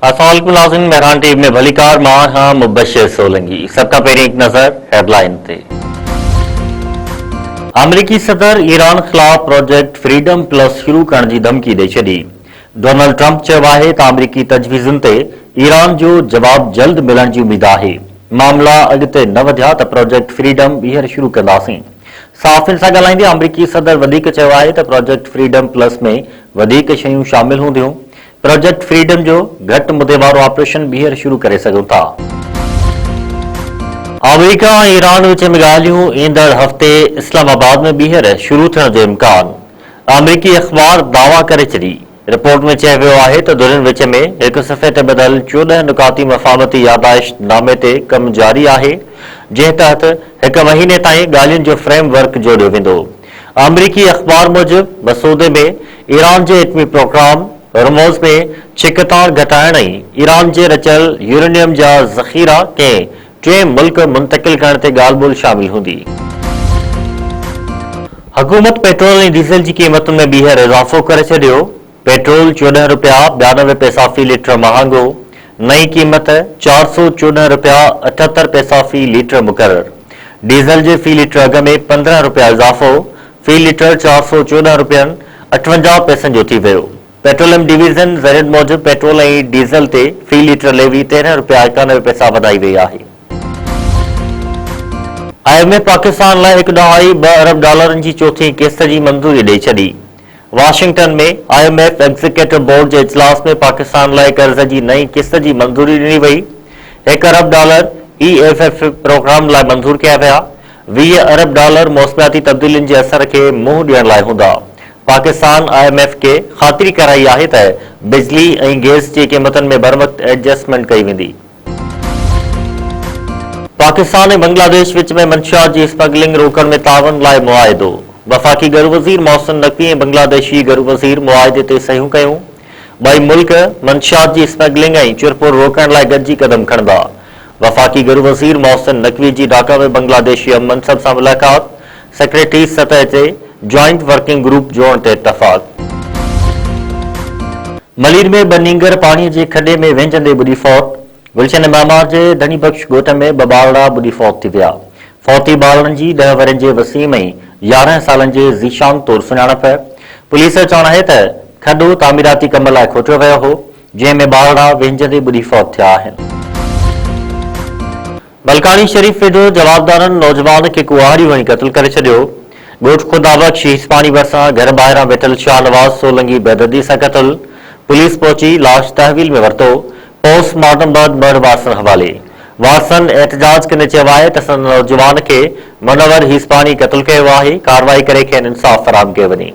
अस्सलाम नाज़रीन, मेहरान टीवी में भलीकार मां हां मुबशिर सोलंकी। सबका पहिरीं हिकु नज़र हेडलाइन ते। अमरीकी सदर ईरान ख़िलाफ़ प्रोजेक्ट फ्रीडम प्लस शुरू करण जी धमकी ॾेई छॾी। डोनाल्ड ट्रंप चयो आहे त अमरीकी तजवीज़ुनि ते ईरान जो जवाब जल्द मिलण जी उमीद आहे। मामला अॻिते न वधिया त प्रोजेक्ट फ्रीडम ॿीहर शुरू कंदासीं। सहाफ़ियुनि सां ॻाल्हाईंदे अमरीकी सदर वधीक चयो आहे त प्रोजेक्ट फ्रीडम प्लस में वधीक शयूं शामिल हूंदियूं। प्रोजेक्ट फ्रीडम जो घटि मुदे वारो ऑपरेशन ॿीहर शुरू करे सघूं था। अमेरिका ऐं ईरान विच में ॻाल्हियूं ईंदड़ हफ़्ते इस्लामाबाद में ॿीहर शुरू थियण जो इम्कान। अमरीकी अख़बार दावा करे छॾी। रिपोर्ट में चयो वियो आहे त दुनिया विच में हिकु सफ़े ते ॿधल 14 नुकाती मफ़ाहमती यादाश्त नामे ते कमु जारी आहे, जंहिं तहत हिकु महीने ताईं ॻाल्हियुनि जो फ्रेमवर्क जोड़ियो वेंदो। अमरीकी अख़बार मूजिबि मसूदे में ईरान जे एटमी प्रोग्राम रमोज़ में छिकताण घटाइण ऐं ईरान जे रचियल यूरेनियम जा ज़ख़ीरा कंहिं टे मुल्क मुंतकिल करण ते ॻाल्हि ॿोल शामिल हूंदी। हुकूमत पेट्रोल ऐं डीज़ल जी क़ीमतुनि में ॿीहर इज़ाफ़ो करे छॾियो। पेट्रोल 14 रुपया 92 पैसा फ़ी लीटर महांगो। नई क़ीमत 414 रुपया 78 पैसा फ़ी लीटर मुक़रर। डीज़ल जे फ़ी लीटर अघ में 15 रुपया इज़ाफ़ो। फ़ी लीटर 414 रुपयनि 58 पैसनि जो थी वियो। पेट्रोलियम डिवीज़न ज़रिए मूजिबि पेट्रोल ऐं डीज़ल ते फ़ी लीटर लेवी 13 रुपया 91 पैसा वधाई वई आहे। IMF पाकिस्तान लाइ $1.2 अरब जी चोथीं किस्त जी मंज़ूरी ॾेई छॾी। वाशिंगटन में IMF एग्ज़ीक्यूटिव बोर्ड जे इजलास में पाकिस्तान लाइ कर्ज़ जी नई किस्त जी मंज़ूरी ॾिनी वई। $1 अरब EFF प्रोग्राम लाइ मंज़ूर कया विया। $20 अरब मौसमियाती तब्दीलियुनि जे असर खे मुंहुं ॾियण लाइ हूंदा। पाकिस्तान IMF खे ख़ातिरी कराई आहे त बिजली ऐं गैस जी क़ीमतुनि में बरवक़्त एडजस्टमेंट कई वेंदी। पाकिस्तान ऐं बांग्लादेश विच में मंशियात जी स्मगलिंग रोकण में तावन लाइ मुआहिदो। वफ़ाक़ी गरू वज़ीर मोहसिन नक़वी ऐं बांग्लादेशी गरू वज़ीर मुआहिदे ते सहियूं कयूं। ॿई मुल्क मंशियात जी स्मगलिंग ऐं चुरपुर रोकण लाइ गॾिजी क़दम खणंदा। वफ़ाक़ी गरू वज़ीर मोहसिन नक़वी जी ढाका में बांग्लादेशी मनसब सां मुलाक़ात। सेक्रेटरी सतह ते जॉइंट वर्किंग ग्रुप जोड़ण ते इतफ़ाक़। मलीर में बनींगर पाणीअ जे खॾे में वेंझंदे ॿुॾी फौत। गुलशन मामार जे धनी बख़्श ॻोठ में ॿ ॿारड़ा ॿुॾी फौत थी विया। फौती ॿारनि जी 10 वरनि जे वसीम ऐं 11 सालनि जे ज़ीशान तौर सुञाणप। पुलिस जो चवणु आहे त खॾो तामीराती कम लाइ खोटियो वियो हो, जंहिं में ॿारड़ा वेंझंदे ॿुॾी फौत थिया आहिनि। मलकानी शरीफ़ वेझो जवाबदारनि नौजवान खे कुहाड़ी वणी क़त्ल करे छॾियो। ॻोठ खुदाबख्श हिस्पानी भरिसां घर ॿाहिरां वेठल शाहनवाज़ सोलंकी बेदर्दी सां क़त्ल। पुलिस पहुची लाश तहवील में वरितो। पोस्टमार्टम बैदि मर्द वारसन हवाले। वारसन एहतजाज कंदे चयो आहे त संदसि नौजवान खे मुनवर हिस्पानी क़त्ल कयो आहे। कार्रवाई करे खेनि इंसाफ़ फराहम कयो वञे।